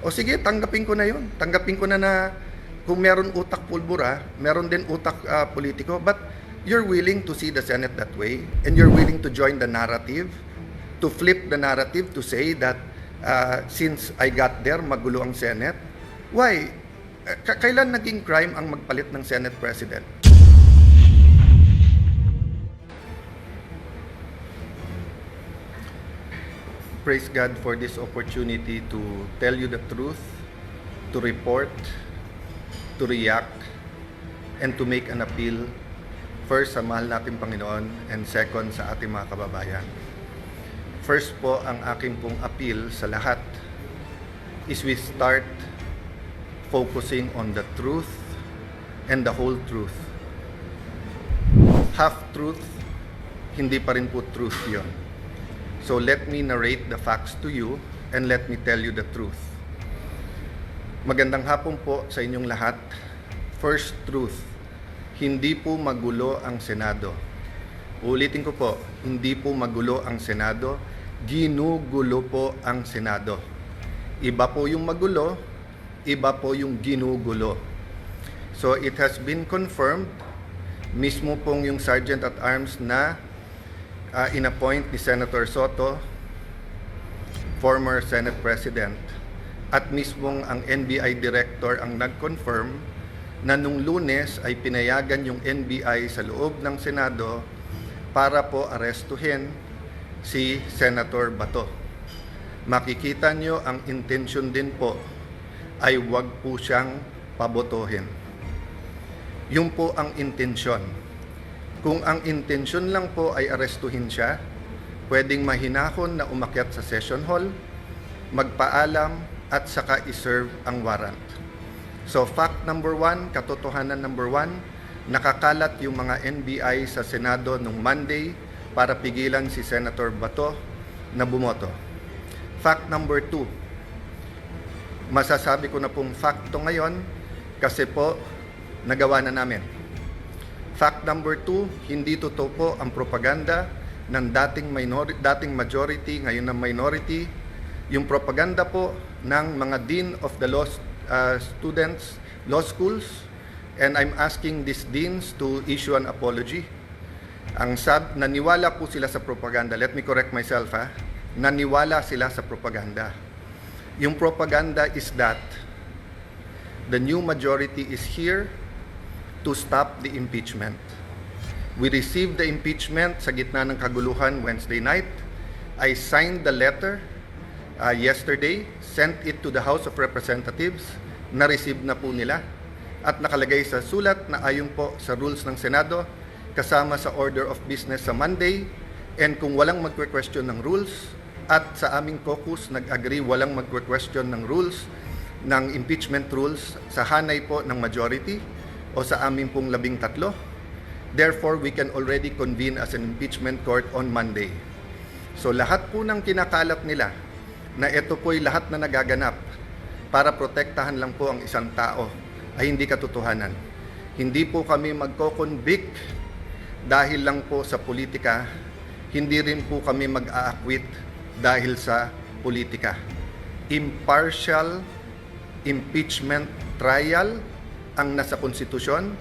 O sige, tanggapin ko na yun. Tanggapin ko na kung meron utak pulbura, meron din utak politiko. But you're willing to see the Senate that way, and you're willing to join the narrative, to flip the narrative to say that since I got there, magulo ang Senate. Why? Kailan naging crime ang magpalit ng Senate President? Praise God for this opportunity to tell you the truth, to report, to react, and to make an appeal. First, sa mahal nating Panginoon, and second, sa ating mga kababayan. First po, ang aking pong appeal sa lahat is we start focusing on the truth and the whole truth. Half truth, hindi pa rin po truth yun. So let me narrate the facts to you and let me tell you the truth. Magandang hapon po sa inyong lahat. First truth, hindi po magulo ang Senado. Ulitin ko po, hindi po magulo ang Senado, ginugulo po ang Senado. Iba po yung magulo, iba po yung ginugulo. So it has been confirmed, mismo pong yung Sergeant at Arms na inappoint ni Senator Soto, former Senate President, at mismong ang NBI Director ang nag-confirm na nung Lunes ay pinayagan yung NBI sa loob ng Senado para po arestuhin si Senator Bato. Makikita nyo ang intensyon din po ay wag po siyang pabotohin. Yung po ang intensyon. Kung ang intensyon lang po ay arestuhin siya, pwedeng mahinahon na umakyat sa session hall, magpaalam at saka iserve ang warrant. So fact number 1, katotohanan number 1, nakakalat yung mga NBI sa Senado nung Monday para pigilan si Senator Bato na bumoto. Fact number 2, masasabi ko na pong facto ngayon kasi po nagawa na namin. Fact number 2, hindi totoo po ang propaganda ng dating majority, ngayon na minority. Yung propaganda po ng mga Dean of the Law Students, Law Schools, and I'm asking these deans to issue an apology. Naniwala po sila sa propaganda. Let me correct myself, ha? Naniwala sila sa propaganda. Yung propaganda is that the new majority is here to stop the impeachment. We received the impeachment sa gitna ng kaguluhan Wednesday night. I signed the letter yesterday, sent it to the House of Representatives, na-receive na po nila, at nakalagay sa sulat na ayon po sa rules ng Senado, kasama sa order of business sa Monday, and kung walang magque-question ng rules, at sa aming caucus nag-agree walang magque-question ng rules, ng impeachment rules, sa hanay po ng majority, o sa amin pong 13. Therefore, we can already convene as an impeachment court on Monday. So lahat po ng kinakalat nila na ito po'y lahat na nagaganap para protektahan lang po ang isang tao ay hindi katotohanan. Hindi po kami magko-convict dahil lang po sa politika. Hindi rin po kami mag-a-acquit dahil sa politika. Impartial impeachment trial ang nasa konstitusyon,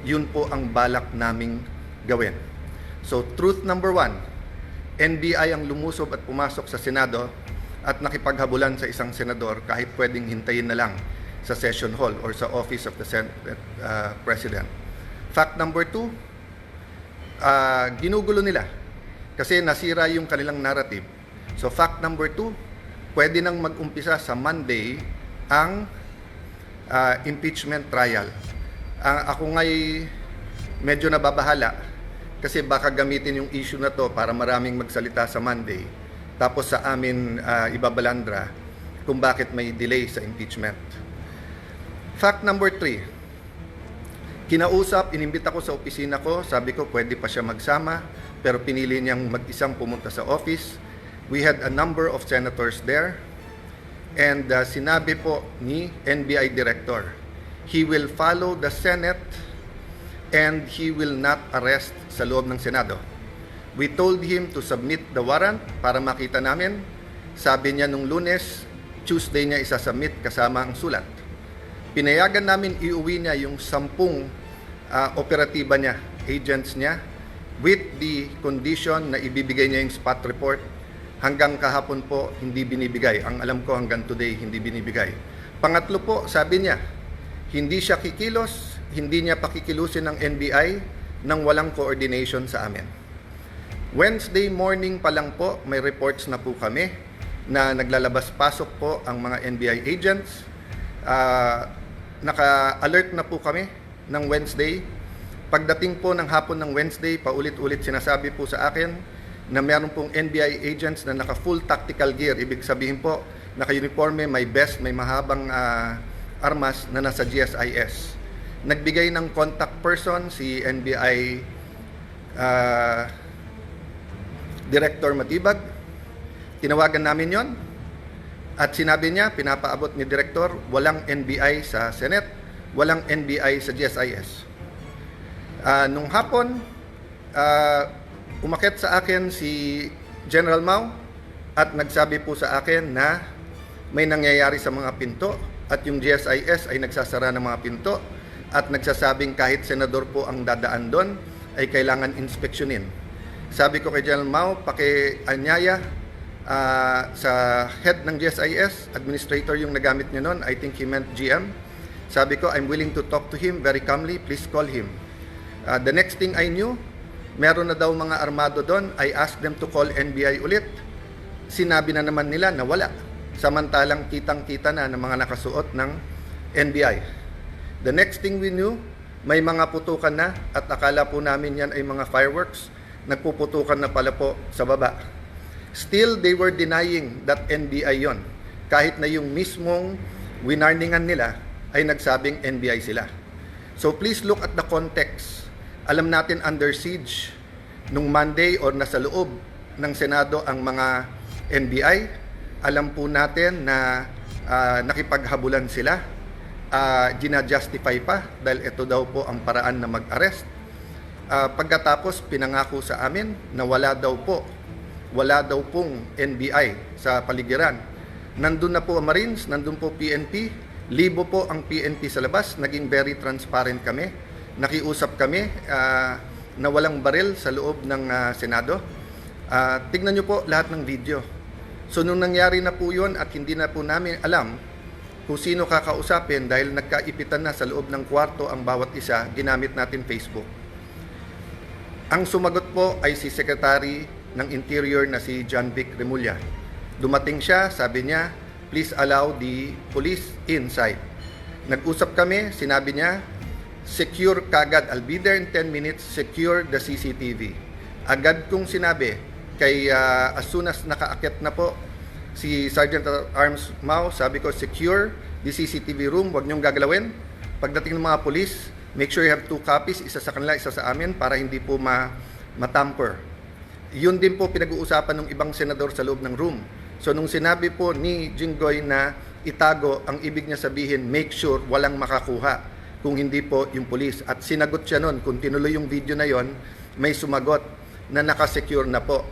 yun po ang balak naming gawin. So, truth number 1, NBI ang lumusob at pumasok sa Senado at nakipaghabulan sa isang senador kahit pwedeng hintayin na lang sa session hall or sa office of the Senate President. Fact number 2, ginugulo nila kasi nasira yung kanilang narrative. So, fact number 2, pwede nang mag-umpisa sa Monday ang impeachment trial. Ako nga'y medyo nababahala kasi baka gamitin yung issue na to para maraming magsalita sa Monday tapos sa amin ibabalandra kung bakit may delay sa impeachment. Fact number 3, kinausap, inimbita ko sa opisina ko, sabi ko pwede pa siya magsama pero pinili niyang mag-isang pumunta sa office. We had a number of senators there. And sinabi po ni NBI Director, he will follow the Senate and he will not arrest sa loob ng Senado. We told him to submit the warrant para makita namin. Sabi niya nung Lunes, Tuesday niya isasubmit kasama ang sulat. Pinayagan namin iuwi niya yung 10 operatiba niya, agents niya, with the condition na ibibigay niya yung spot report. Hanggang kahapon po, hindi binibigay. Ang alam ko hanggang today, hindi binibigay. Pangatlo po, sabi niya, hindi siya kikilos, hindi niya pakikilusin ng NBI nang walang coordination sa amin. Wednesday morning pa lang po, may reports na po kami na naglalabas-pasok po ang mga NBI agents. Naka-alert na po kami ng Wednesday. Pagdating po ng hapon ng Wednesday, paulit-ulit sinasabi po sa akin na meron pong NBI agents na naka-full tactical gear. Ibig sabihin po, naka-uniforme, may vest, may mahabang armas na nasa GSIS. Nagbigay ng contact person si NBI Director Matibag. Tinawagan namin yon at sinabi niya, pinapaabot ni Director, walang NBI sa Senate, walang NBI sa GSIS. Nung hapon, umakyat sa akin si General Mao at nagsabi po sa akin na may nangyayari sa mga pinto at yung GSIS ay nagsasara ng mga pinto at nagsasabing kahit senador po ang dadaan doon ay kailangan inspeksyonin. Sabi ko kay General Mao, pakianyaya sa head ng GSIS, administrator yung nagamit niya noon, I think he meant GM. Sabi ko, I'm willing to talk to him very calmly, please call him. The next thing I knew, meron na daw mga armado doon. I asked them to call NBI ulit. Sinabi na naman nila na wala. Samantalang kitang-kita na ng mga nakasuot ng NBI. The next thing we knew, may mga putukan na at akala po namin yan ay mga fireworks. Nagpuputukan na pala po sa baba. Still, they were denying that NBI yon. Kahit na yung mismong winarningan nila ay nagsabing NBI sila. So please look at the context. Alam natin under siege nung Monday or nasa loob ng Senado ang mga NBI. Alam po natin na nakipaghabulan sila. Gina-justify pa dahil ito daw po ang paraan na mag-arrest. Pagkatapos pinangako sa amin na wala daw pong NBI sa paligiran. Nandun na po ang Marines, nandun po PNP, libo po ang PNP sa labas, naging very transparent kami. Nakiusap kami na walang baril sa loob ng Senado. Tignan nyo po lahat ng video. So nung nangyari na po yun at hindi na po namin alam kung sino kakausapin dahil nagkaipitan na sa loob ng kwarto ang bawat isa, ginamit natin Facebook. Ang sumagot po ay si Secretary ng Interior na si John Vic Remulla. Dumating siya, sabi niya, please allow the police inside. Nag-usap kami, sinabi niya, secure kagad, I'll be there in 10 minutes, secure the CCTV. Agad kong sinabi, kay as soon as nakaakyat na po si Sergeant at Arms Mao, sabi ko, secure the CCTV room, huwag niyong gagalawin. Pagdating ng mga police, make sure you have 2 copies, isa sa kanila, isa sa amin, para hindi po matamper. Yun din po pinag-uusapan ng ibang senador sa loob ng room. So nung sinabi po ni Jinggoy na itago, ang ibig niya sabihin, make sure walang makakuha kung hindi po yung police. At sinagot siya nun, kung tinuloy yung video na yon, may sumagot na nakasecure na po.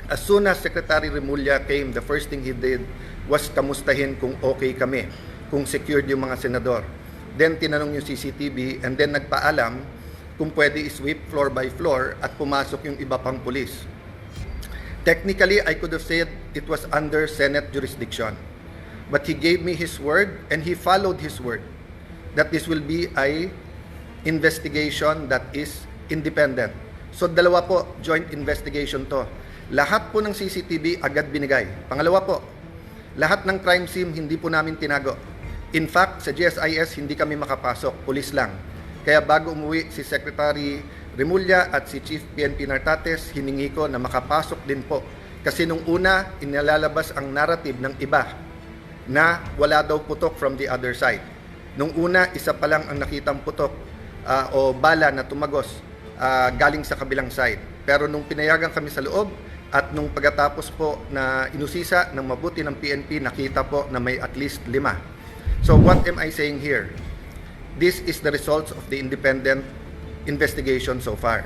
As soon as Secretary Remulla came, the first thing he did was kamustahin kung okay kami, kung secured yung mga senador. Then tinanong yung CCTV and then nagpaalam kung pwede i-sweep floor by floor at pumasok yung iba pang police. Technically, I could have said it was under Senate jurisdiction. But he gave me his word and he followed his word that this will be a investigation that is independent. So dalawa po, joint investigation to. Lahat po ng CCTV agad binigay. Pangalawa po, lahat ng crime scene hindi po namin tinago. In fact, sa GSIS hindi kami makapasok, pulis lang. Kaya bago umuwi si Secretary Remulla at si Chief PNP Nartates, hiningi ko na makapasok din po. Kasi nung una, inilalabas ang narrative ng iba na wala daw putok from the other side. Nung una, isa pa lang ang nakitang putok o bala na tumagos galing sa kabilang side. Pero nung pinayagan kami sa loob at nung pagkatapos po na inusisa ng mabuti ng PNP, nakita po na may at least 5. So what am I saying here? This is the results of the independent investigation so far.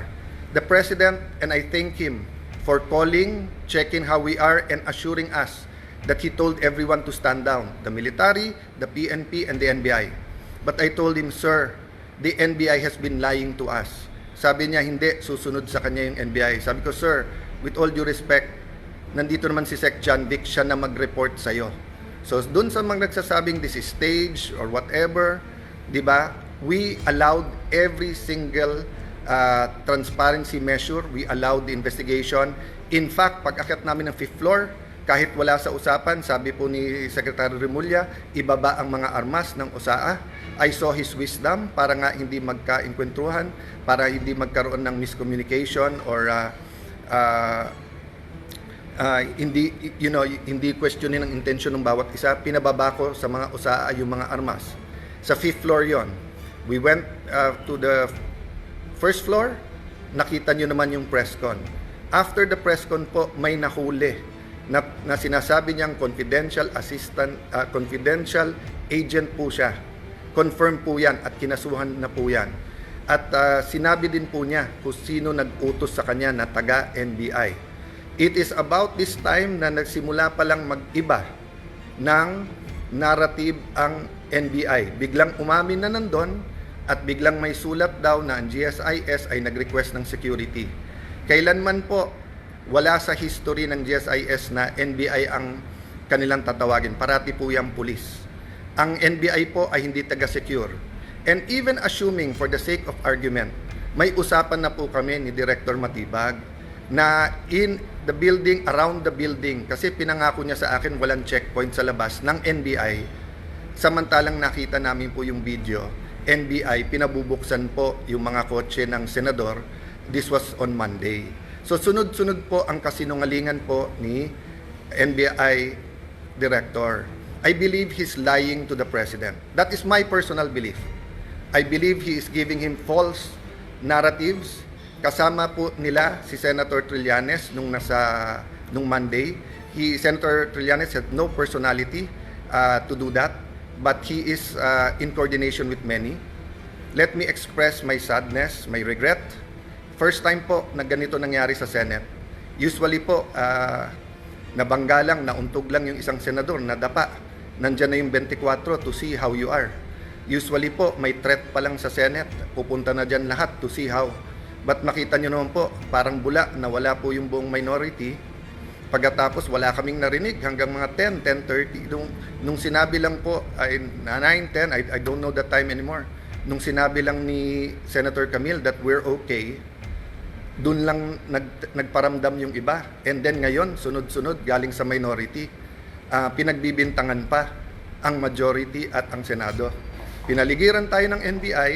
The President, and I thank him for calling, checking how we are, and assuring us that he told everyone to stand down, the military, the PNP, and the NBI. But I told him, sir, the NBI has been lying to us. Sabi niya, hindi, susunod sa kanya yung NBI. Sabi ko, sir, with all due respect, nandito naman si Sec John Vic, siya na mag-report sa'yo. So, dun sa mga nagsasabing this is stage or whatever, di ba, we allowed every single transparency measure, we allowed the investigation. In fact, pag-akyat namin ng 5th floor, kahit wala sa usapan, sabi po ni Secretary Remulla, ibaba ang mga armas ng OSAA. I saw his wisdom para nga hindi magka-inkwentuhan, para hindi magkaroon ng miscommunication or hindi questionin ang intention ng bawat isa. Pinababa ko sa mga OSAA yung mga armas. Sa 5th floor yon. We went to the 1st floor, nakita nyo naman yung press con. After the press con po, may nahuli na sinasabi niyang confidential assistant, confidential agent po siya. Confirm po yan at kinasuhan na po yan. At sinabi din po niya kung sino nag-utos sa kanya na taga-NBI. It is about this time na nagsimula pa lang mag-iba ng narrative ang NBI. Biglang umamin na nandun at biglang may sulat daw na ang GSIS ay nag-request ng security. Kailanman po, wala sa history ng GSIS na NBI ang kanilang tatawagin. Parati po yung pulis. Ang NBI po ay hindi taga-secure. And even assuming for the sake of argument, may usapan na po kami ni Director Matibag na in the building, around the building, kasi pinangako niya sa akin walang checkpoint sa labas ng NBI. Samantalang nakita namin po yung video, NBI, pinabubuksan po yung mga kotse ng senador. This was on Monday. So sunod-sunod po ang kasinungalingan po ni NBI Director. I believe he's lying to the President. That is my personal belief. I believe he is giving him false narratives. Kasama po nila si Senator Trillanes nung Monday. Senator Trillanes had no personality to do that, but he is in coordination with many. Let me express my sadness, my regret. First time po na ganito nangyari sa Senate. Usually po, nabangga lang, nauntog lang yung isang senador, nadapa. Nandyan na yung 24 to see how you are. Usually po, may threat pa lang sa Senate. Pupunta na dyan lahat to see how. But makita nyo naman po, parang bula na wala po yung buong minority. Pagkatapos wala kaming narinig hanggang mga 10, 10:30. Nung sinabi lang po, 9, 10, I don't know the time anymore. Nung sinabi lang ni Senator Camille that we're okay, dun lang nagparamdam yung iba. And then ngayon, sunod-sunod, galing sa minority, pinagbibintangan pa ang majority at ang Senado. Pinaligiran tayo ng NBI,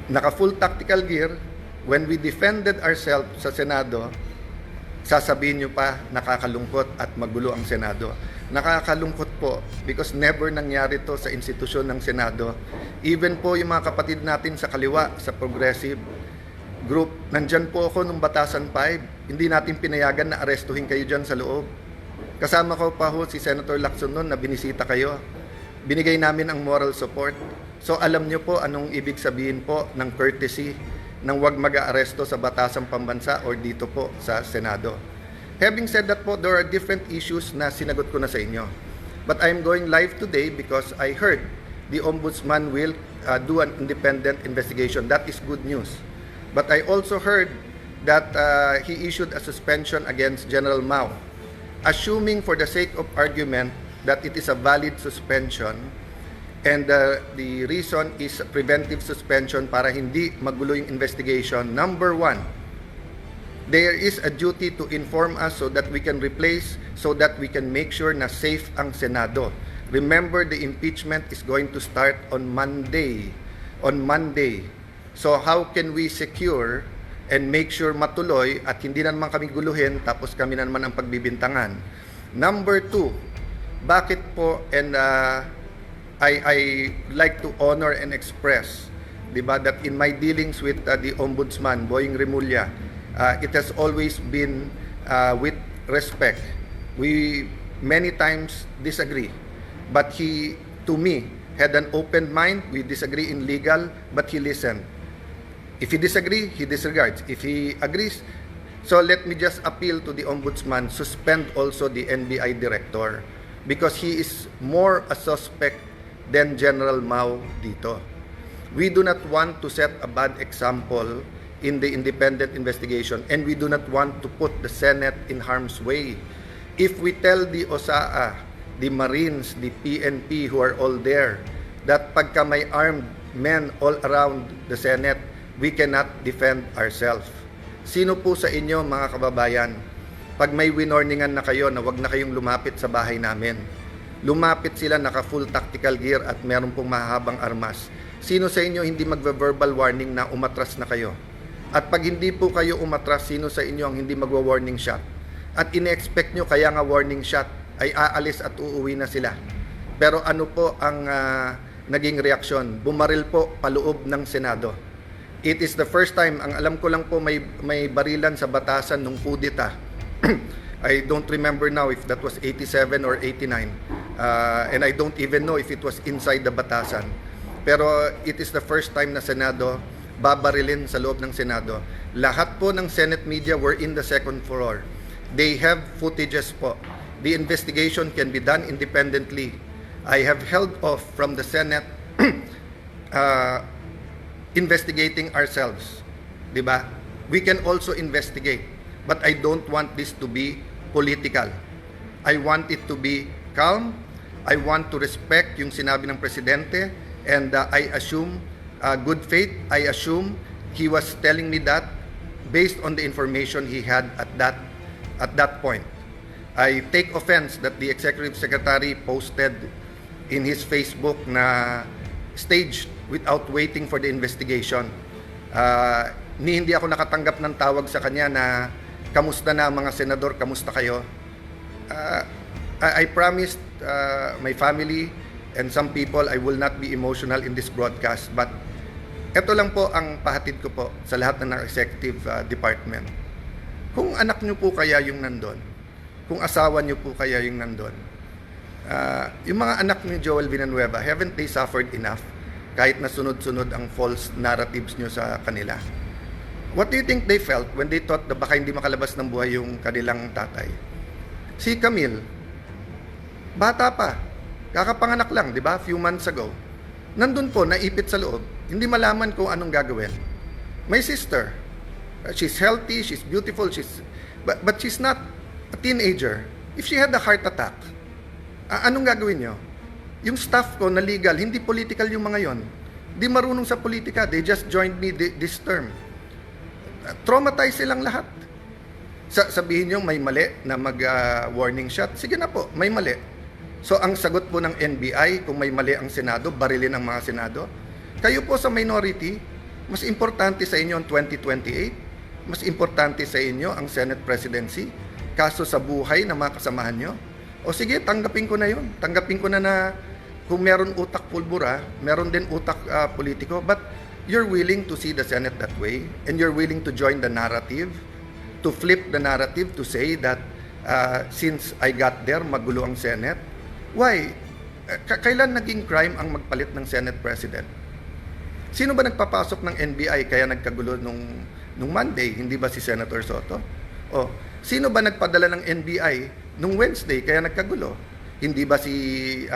naka-full tactical gear. When we defended ourselves sa Senado, sasabihin nyo pa, nakakalungkot at magulo ang Senado. Nakakalungkot po because never nangyari to sa institusyon ng Senado. Even po yung mga kapatid natin sa kaliwa, sa progressive group, nandyan po ako nung Batasan 5. Hindi natin pinayagan na arestuhin kayo dyan sa loob. Kasama ko pa ho si Senator Lacson noon na binisita kayo. Binigay namin ang moral support. So alam nyo po anong ibig sabihin po ng courtesy nang wag mag-aaresto sa Batasang Pambansa or dito po sa Senado. Having said that po, there are different issues na sinagot ko na sa inyo. But I'm going live today because I heard the Ombudsman will do an independent investigation. That is good news. But I also heard that he issued a suspension against General Mao. Assuming for the sake of argument that it is a valid suspension, and the reason is preventive suspension para hindi magulo yung investigation. Number one, there is a duty to inform us so that we can replace, so that we can make sure na safe ang Senado. Remember, the impeachment is going to start on Monday. So how can we secure and make sure matuloy at hindi na naman kami guluhin tapos kami na naman ang pagbibintangan? Number two, bakit po, and I like to honor and express, diba, that in my dealings with the Ombudsman, Boying Remulla, it has always been with respect. We many times disagree, but he, to me, had an open mind. We disagree in legal, but he listened. If he disagree, he disregards. If he agrees, So let me just appeal to the Ombudsman, suspend also the NBI director because he is more a suspect than General Mao dito. We do not want to set a bad example in the independent investigation, and we do not want to put the Senate in harm's way. If we tell the OSAA, the Marines, the PNP who are all there, that pagka may armed men all around the Senate, we cannot defend ourselves. Sino po sa inyo, mga kababayan, pag may winorningan na kayo na wag na kayong lumapit sa bahay namin, lumapit sila naka full tactical gear at meron pong mahabang armas. Sino sa inyo hindi magve-verbal warning na umatras na kayo? At pag hindi po kayo umatras, sino sa inyo ang hindi magwa-warning shot? At ine-expect nyo kaya nga warning shot ay aalis at uuwi na sila. Pero ano po ang naging reaksyon? Bumaril po paloob ng Senado. It is the first time, ang alam ko lang po may barilan sa batasan nung kudeta. I don't remember now if that was 87 or 89. And I don't even know if it was inside the batasan. Pero it is the first time na Senado babarilin sa loob ng Senado. Lahat po ng Senate media were in the second floor. They have footages po. The investigation can be done independently. I have held off from the Senate investigating ourselves. Diba? We can also investigate. But I don't want this to be political. I want it to be calm. I want to respect yung sinabi ng Presidente. And I assume good faith. I assume he was telling me that based on the information he had at that point. I take offense that the Executive Secretary posted in his Facebook na staged without waiting for the investigation. Hindi ako nakatanggap ng tawag sa kanya na kamusta na mga senador, kamusta kayo? I promised my family and some people I will not be emotional in this broadcast, but ito lang po ang pahatid ko po sa lahat ng executive department. Kung anak nyo po kaya yung nandun, kung asawa nyo po kaya yung nandun, yung mga anak ni Joel Villanueva, haven't they suffered enough kahit na sunod-sunod ang false narratives nyo sa kanila? What do you think they felt when they thought na baka hindi makalabas ng buhay yung kanilang tatay? Si Camille, bata pa, kakapanganak lang, di ba? Few months ago. Nandun po, naipit sa loob, hindi malaman kung anong gagawin. My sister, she's healthy, she's beautiful, but she's not a teenager. If she had a heart attack, anong gagawin nyo? Yung staff ko na legal, hindi political yung mga yon. Di marunong sa politika. They just joined me this term. Traumatized silang lahat. Sabihin nyo may mali na mag-warning shot. Sige na po, may mali. So ang sagot po ng NBI, kung may mali ang Senado, barilin ang mga Senado. Kayo po sa minority, mas importante sa inyo ang 2028, mas importante sa inyo ang Senate presidency, kaso sa buhay ng mga kasamahan nyo. O sige, tanggapin ko na yun. Tanggapin ko na kung meron utak pulbura, meron din utak politiko, but you're willing to see the Senate that way, and you're willing to join the narrative, to flip the narrative, to say that since I got there, magulo ang Senate. Why? Kailan naging crime ang magpalit ng Senate President? Sino ba nagpapasok ng NBI kaya nagkagulo nung Monday? Hindi ba si Senator Soto? O, sino ba nagpadala ng NBI nung Wednesday kaya nagkagulo? Hindi ba si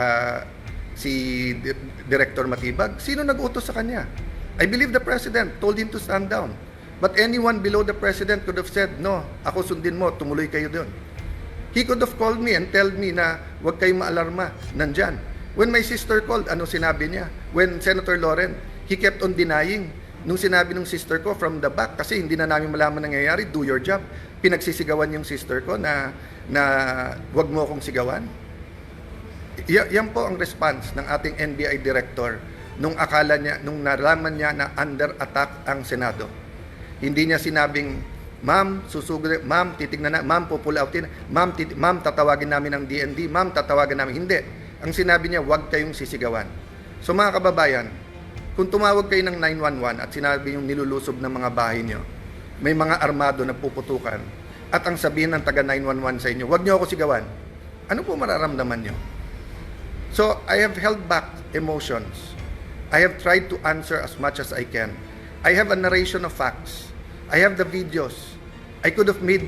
Director Matibag? Sino nag-utos sa kanya? I believe the President told him to stand down. But anyone below the President could have said, no, ako sundin mo, tumuloy kayo doon. He could have called me and told me na huwag kayong maalarma, nandyan. When my sister called, ano sinabi niya? When Senator Loren, he kept on denying. Nung sinabi ng sister ko from the back, kasi hindi na namin malaman nangyayari, do your job. Pinagsisigawan yung sister ko na huwag mo akong sigawan. Yan po ang response ng ating NBI director nung akala niya, nung nalaman niya na under attack ang Senado. Hindi niya sinabing, ma'am, susugod, ma'am, titignan na, ma'am, pupull outin, ma'am, tatawagin namin ng DND, ma'am, tatawagan namin. Hindi. Ang sinabi niya, huwag kayong sisigawan. So mga kababayan, kung tumawag kayo ng 911 at sinabi yung nilulusob ng mga bahay niyo, may mga armado na puputukan, at ang sabihin ng taga 911 sa inyo, huwag niyo ako sigawan, ano po mararamdaman niyo? So, I have held back emotions. I have tried to answer as much as I can. I have a narration of facts. I have the videos. I could have made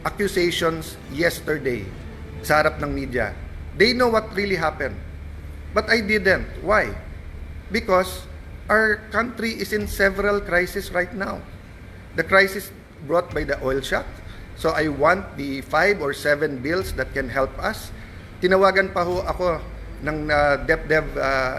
accusations yesterday sa harap ng media. They know what really happened. But I didn't. Why? Because our country is in several crises right now. The crisis brought by the oil shock. So I want the 5 or 7 bills that can help us. Tinawagan pa ho ako ng DepDev,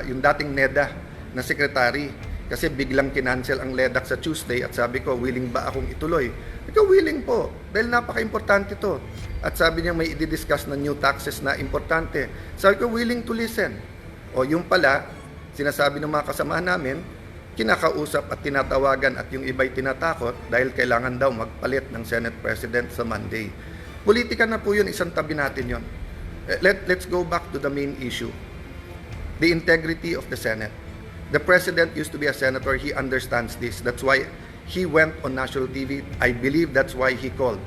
yung dating NEDA na secretary, kasi biglang kinancel ang LEDAC sa Tuesday at sabi ko, willing ba akong ituloy? Ito, willing po, dahil napaka-importante to. At sabi niya may i-discuss na new taxes na importante. Sabi ko, willing to listen. O yung pala, sinasabi ng mga kasamahan namin, kinakausap at tinatawagan at yung iba'y tinatakot dahil kailangan daw magpalit ng Senate President sa Monday. Politika na po yun, isang tabi natin yun. Let's go back to the main issue. The integrity of the Senate. The President used to be a senator. He understands this. That's why he went on national TV. I believe that's why he called.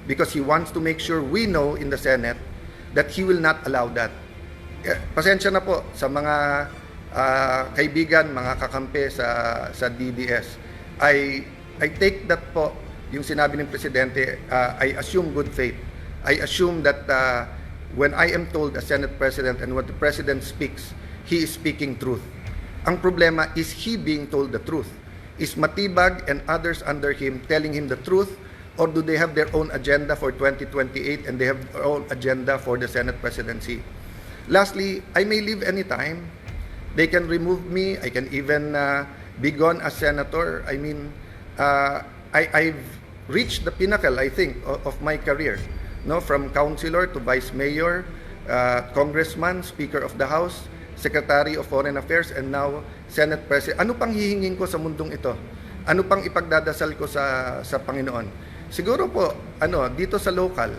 Because he wants to make sure we know in the Senate that he will not allow that. Pasensya na po sa mga kaibigan, mga kakampi sa DDS. I take that po, yung sinabi ng Presidente, I assume good faith. I assume that when I am told as Senate President and when the President speaks, he is speaking truth. Ang problema is he being told the truth. Is Matibag and others under him telling him the truth, or do they have their own agenda for 2028 and they have their own agenda for the Senate presidency? Lastly, I may leave anytime. They can remove me. I can even be gone as senator. I mean, I've reached the pinnacle, I think, of my career. No, from councilor to vice mayor, congressman, speaker of the House, Secretary of Foreign Affairs, and now Senate President. Ano pang hihingin ko sa mundong ito? Ano pang ipagdadasal ko sa Panginoon? Siguro po, dito sa local,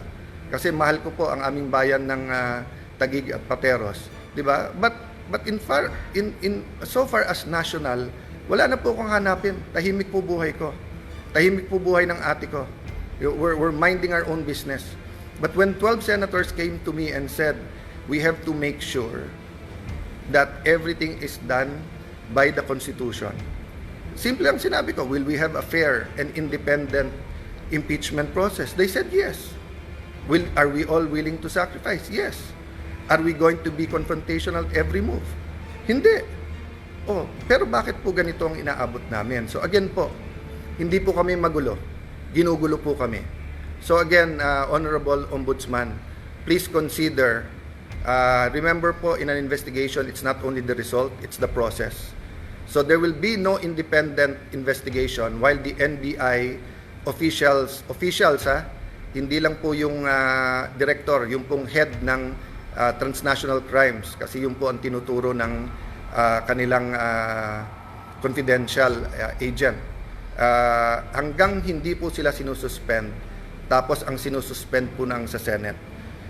kasi mahal ko po ang aming bayan ng Taguig at Pateros, di ba? But in so far as national, wala na po akong hanapin. Tahimik po buhay ko. Tahimik po buhay ng ate ko. We're minding our own business. But when 12 senators came to me and said, we have to make sure that everything is done by the Constitution. Simple ang sinabi ko, will we have a fair and independent impeachment process? They said yes. Are we all willing to sacrifice? Yes. Are we going to be confrontational at every move? Hindi. Pero bakit po ganito ang inaabot namin? So again po, hindi po kami magulo. Ginugulo po kami. So again, Honorable Ombudsman, please consider, remember po, in an investigation, it's not only the result, it's the process. So there will be no independent investigation while the NBI officials hindi lang po yung director, yung pong head ng transnational crimes, kasi yung po ang tinuturo ng kanilang confidential agent. Hanggang hindi po sila sinususpend, tapos ang sinususpend po ng sa Senate.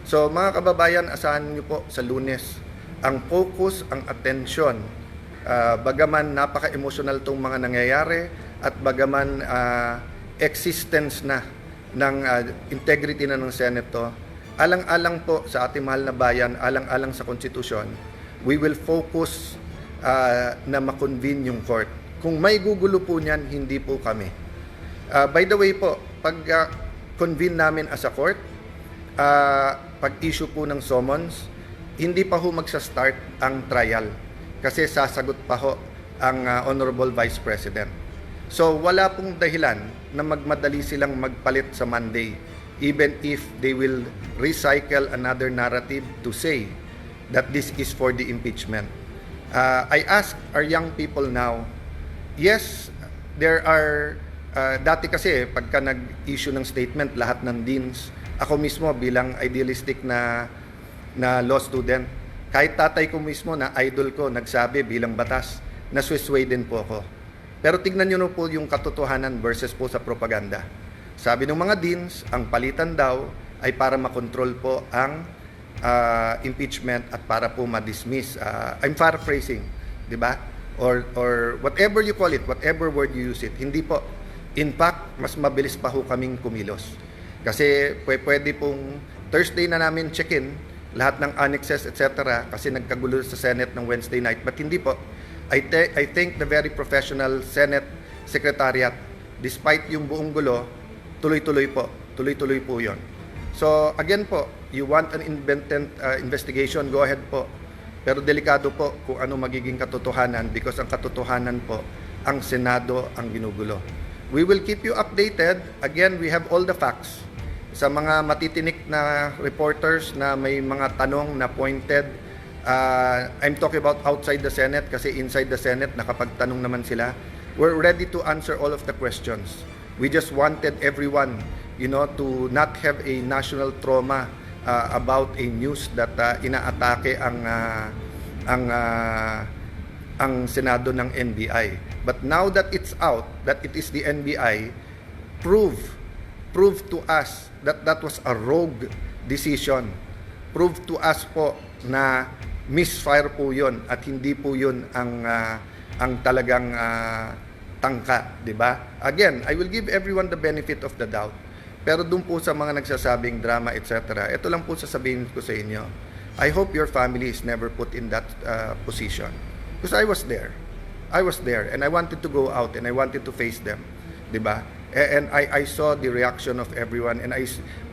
So mga kababayan, asahan niyo po sa Lunes, ang focus, ang atensyon, bagaman napaka-emotional tong mga nangyayari at bagaman existence na ng integrity na ng Senate to, alang-alang po sa ating mahal na bayan, alang-alang sa konstitusyon, we will focus na makonvene yung court. Kung may gugulo po niyan, hindi po kami. By the way po, pag convene namin as a court, pag-issue po ng summons, hindi pa ho magsa-start ang trial kasi sasagot pa ho ang Honorable Vice President. So wala pong dahilan na magmadali silang magpalit sa Monday, even if they will recycle another narrative to say that this is for the impeachment. I ask our young people now, yes, there are, dati kasi pagka nag-issue ng statement lahat ng deans, ako mismo bilang idealistic na law student, kahit tatay ko mismo na idol ko nagsabi bilang batas, naswisway din po ako. Pero tignan nyo na po yung katotohanan versus po sa propaganda. Sabi ng mga deans, ang palitan daw ay para makontrol po ang impeachment at para po ma-dismiss. I'm paraphrasing, di ba? Or whatever you call it, whatever word you use it. Hindi po. In fact, mas mabilis pa ho kaming kumilos. Kasi pwede pong Thursday na namin check-in lahat ng annexes, etc. Kasi nagkagulo sa Senate ng Wednesday night. But hindi po. I think the very professional Senate Secretariat, despite yung buong gulo, tuloy-tuloy po. Tuloy-tuloy po yon. So, again po, you want an independent investigation, go ahead po. Pero delikado po kung ano magiging katotohanan because ang katotohanan po, ang Senado ang ginugulo. We will keep you updated. Again, we have all the facts. Sa mga matitinik na reporters na may mga tanong na pointed, I'm talking about outside the Senate kasi inside the Senate nakapagtanong naman sila. We're ready to answer all of the questions. We just wanted everyone, to not have a national trauma about a news that inaatake ang Senado ng NBI. But now that it's out, that it is the NBI, prove to us that that was a rogue decision. Prove to us po na misfire po yun at hindi po yun ang talagang tangka, di ba? Again, I will give everyone the benefit of the doubt. Pero doon po sa mga nagsasabing drama, etc., ito lang po sasabihin ko sa inyo. I hope your family is never put in that position. Because I was there. And I wanted to go out and I wanted to face them. Di ba? And I saw the reaction of everyone and I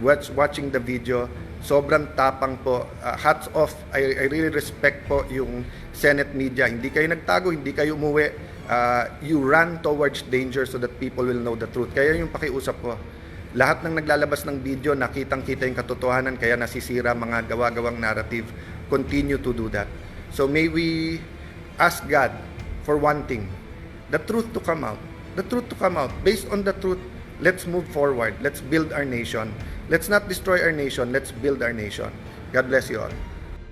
watching the video, sobrang tapang po. Hats off. I really respect po yung Senate media. Hindi kayo nagtago, hindi kayo umuwi. You run towards danger so that people will know the truth. Kaya yung pakiusap ko, lahat ng naglalabas ng video, nakitang-kita yung katotohanan, kaya nasisira mga gawa-gawang narrative. Continue to do that. So may we ask God for one thing, the truth to come out. The truth to come out. Based on the truth, let's move forward. Let's build our nation. Let's not destroy our nation. Let's build our nation. God bless you all.